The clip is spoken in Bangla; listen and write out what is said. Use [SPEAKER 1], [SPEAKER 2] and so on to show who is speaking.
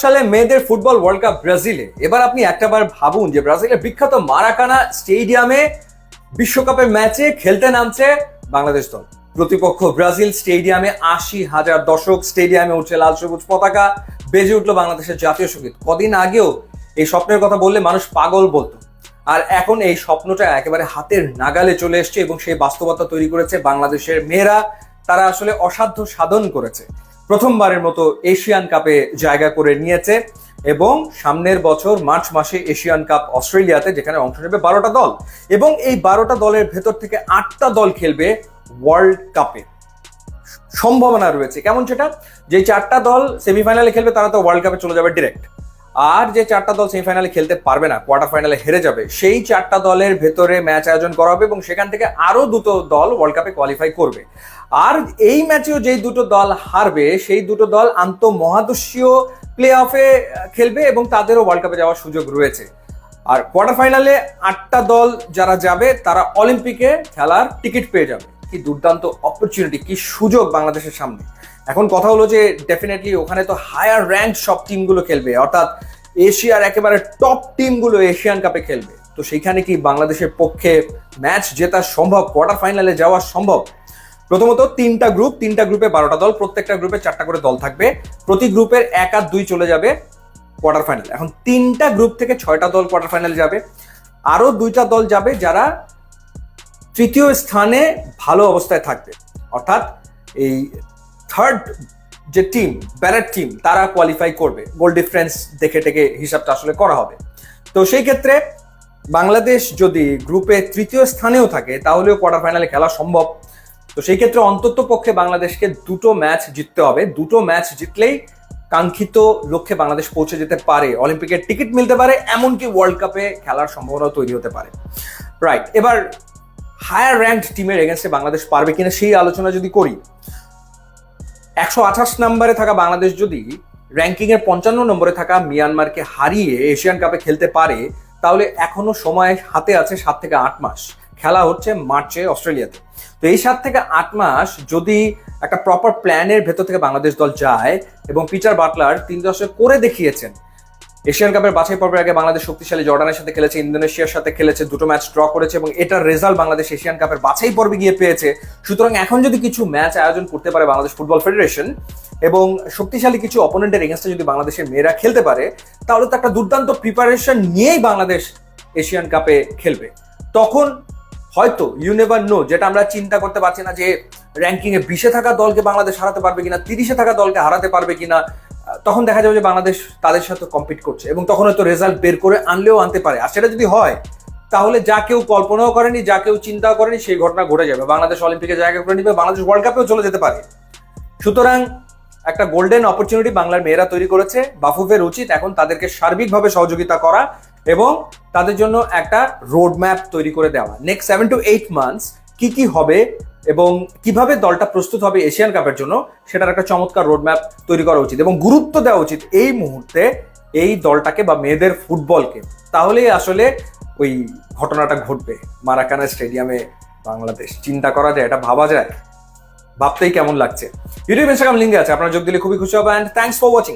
[SPEAKER 1] সালে মেয়েদের ফুটবল ওয়ার্ল্ড কাপ ব্রাজিলে। এবার আপনি একটাবার ভাবুন যে ব্রাজিলের বিখ্যাত মারাকানা স্টেডিয়ামে বিশ্বকাপের ম্যাচে খেলতে নামছে বাংলাদেশ দল। প্রতিপক্ষ ব্রাজিল। স্টেডিয়ামে ৮০,০০০ দর্শক, স্টেডিয়ামে উঠছে লাল সবুজ পতাকা, বেজে উঠলো বাংলাদেশের জাতীয় সঙ্গীত। কদিন আগেও এই স্বপ্নের কথা বললে মানুষ পাগল বলতো, আর এখন এই স্বপ্নটা একেবারে হাতের নাগালে চলে এসছে এবং সেই বাস্তবতা তৈরি করেছে বাংলাদেশের মেয়েরা। তারা আসলে অসাধ্য সাধন করেছে, প্রথমবারের মতো এশিয়ান কাপে জায়গা করে নিয়েছে এবং সামনের বছর মার্চ মাসে এশিয়ান কাপ অস্ট্রেলিয়াতে, যেখানে অংশ নেবে 12টা দল এবং এই 12টা দলের ভেতর থেকে 8টা দল খেলবে ওয়ার্ল্ড কাপে। সম্ভাবনা রয়েছে কেমন সেটা, যে 4টা দল সেমিফাইনালে খেলবে তারা তো ওয়ার্ল্ড কাপে চলে যাবে ডিরেক্ট, আর যে 4টা দল সেমিফাইনালে খেলতে পারবে না, কোয়ার্টার ফাইনালে হেরে যাবে, সেই 4টা দলের ভেতরে ম্যাচ আয়োজন করা হবে এবং সেখান থেকে আরো 2টো দল ওয়ার্ল্ড কাপে কোয়ালিফাই করবে। আর এই ম্যাচেও যেই 2টো দল হারবে সেই 2টো দল আন্তঃমহাদেশীয় প্লে অফে খেলবে এবং তাদেরও ওয়ার্ল্ড কাপে যাওয়ার সুযোগ রয়েছে। আর কোয়ার্টার ফাইনালে 8টা দল যারা যাবে তারা অলিম্পিকে খেলার টিকিট পেয়ে যাবে। কি দুর্দান্ত অপরচুনিটি, কি সুযোগ বাংলাদেশের সামনে। এখন কথা হলো যে ডেফিনেটলি ওখানে তো হায়ার র্যাঙ্ক সব টিমগুলো খেলবে, অর্থাৎ এশিয়ার একেবারে টপ টিমগুলো এশিয়ান কাপে খেলবে। তো সেইখানে কি বাংলাদেশের পক্ষে ম্যাচ জেতা সম্ভব, কোয়ার্টার ফাইনালে যাওয়া সম্ভব? প্রথমত 3টা গ্রুপে 12টা দল, প্রত্যেকটা গ্রুপে 4টা করে দল থাকবে, প্রতি গ্রুপের 1 আর 2 চলে যাবে কোয়ার্টার ফাইনাল। এখন 3টা গ্রুপ থেকে 6টা দল কোয়ার্টার ফাইনালে যাবে, আরো 2টা দল যাবে যারা তৃতীয় স্থানে ভালো অবস্থায় থাকবে, অর্থাৎ এই থার্ড যে টিম, ব্যালেট টিম, তারা কোয়ালিফাই করবে। গোল ডিফারেন্স দেখে টেকে হিসাবটা আসলে করা হবে। তো সেই ক্ষেত্রে বাংলাদেশ যদি গ্রুপে 3য় স্থানেও থাকে তাহলেও কোয়ার্টার ফাইনালে খেলা সম্ভব। তো সেই ক্ষেত্রে অন্তত পক্ষে বাংলাদেশকে 2টো ম্যাচ জিততে হবে। 2টো ম্যাচ জিতলেই কাঙ্ক্ষিত লক্ষ্যে বাংলাদেশ পৌঁছে যেতে পারে, অলিম্পিকের টিকিট মিলতে পারে, এমনকি ওয়ার্ল্ড কাপে খেলার সম্ভাবনা তৈরি হতে পারে। রাইট, এবার হায়ার র্যাঙ্কড টিমের এগেনস্টে বাংলাদেশ পারবে কিনা সেই আলোচনা যদি করি, 128 নম্বরে থাকা বাংলাদেশ যদি র্যাঙ্কিং এর 55 নম্বরে থাকা মিয়ানমারকে হারিয়ে এশিয়ান কাপে খেলতে পারে, তাহলে এখনো সময় হাতে আছে 7 থেকে 8 মাস। খেলা হচ্ছে মার্চে অস্ট্রেলিয়াতে। তো এই 7 থেকে 8 মাস যদি একটা প্রপার প্ল্যানের ভেতর থেকে বাংলাদেশ দল যায়, এবং পিটার বাটলার 3 দশক করে দেখিয়েছেন। এশিয়ান কাপের বাছাই পর্বের আগে বাংলাদেশ শক্তিশালী জর্ডানের সাথে খেলেছে, ইন্দোনেশিয়ার সাথে খেলেছে, 2টো ম্যাচ ড্র করেছে এবং এটার রেজাল্ট বাংলাদেশ এশিয়ান কাপের বাছাই পর্বে গিয়ে পেয়েছে। সুতরাং এখন যদি কিছু ম্যাচ আয়োজন করতে পারে বাংলাদেশ ফুটবল ফেডারেশন এবং শক্তিশালী কিছু অপোনেন্টের এগেনস্টে যদি বাংলাদেশের মেয়েরা খেলতে পারে, তাহলে তো একটা দুর্দান্ত প্রিপারেশন নিয়েই বাংলাদেশ এশিয়ান কাপে খেলবে। তখন হয়তো ইউ নেভার নো, যেটা আমরা চিন্তা করতে পারছি না যে র্যাঙ্কিং এ 20-এ থাকা দলকে বাংলাদেশ হারাতে পারবে কিনা, 30-এ থাকা দলকে হারাতে পারবে কিনা, তখন দেখা যাবে যে বাংলাদেশ তাদের সাথে কম্পিট করছে এবং তখন হয়তো রেজাল্ট বের করে আনলেও আনতে পারে। আর সেটা যদি হয়, তাহলে যা কেউ কল্পনাও করেনি, যা কেউ চিন্তাও করেনি, সেই ঘটনা ঘটে যাবে। বাংলাদেশ অলিম্পিকে জায়গা করে নিবে, বাংলাদেশ ওয়ার্ল্ড কাপেও চলে যেতে পারে। সুতরাং একটা গোল্ডেন অপরচুনিটি বাংলার মেয়েরা তৈরি করেছে। বাফুফের উচিত এখন তাদেরকে সার্বিকভাবে সহযোগিতা করা এবং তাদের জন্য একটা রোড ম্যাপ তৈরি করে দেওয়া। নেক্সট 7 to 8 মান্থস কি কি হবে এবং কিভাবে দলটা প্রস্তুত হবে এশিয়ান কাপের জন্য, সেটার একটা চমৎকার রোড ম্যাপ তৈরি করা উচিত এবং গুরুত্ব দেওয়া উচিত এই মুহূর্তে এই দলটাকে বা মেয়েদের ফুটবলকে। তাহলেই আসলে ওই ঘটনাটা ঘটবে মারাকানা স্টেডিয়ামে বাংলাদেশ। চিন্তা করা যায়, এটা ভাবা যায়, ভাবতেই কেমন লাগছে। ইউটিউব, ইনস্টাগ্রাম লিঙ্কে আছে, আপনারা যোগ দিলে খুবই খুশি হবে। And thanks for watching.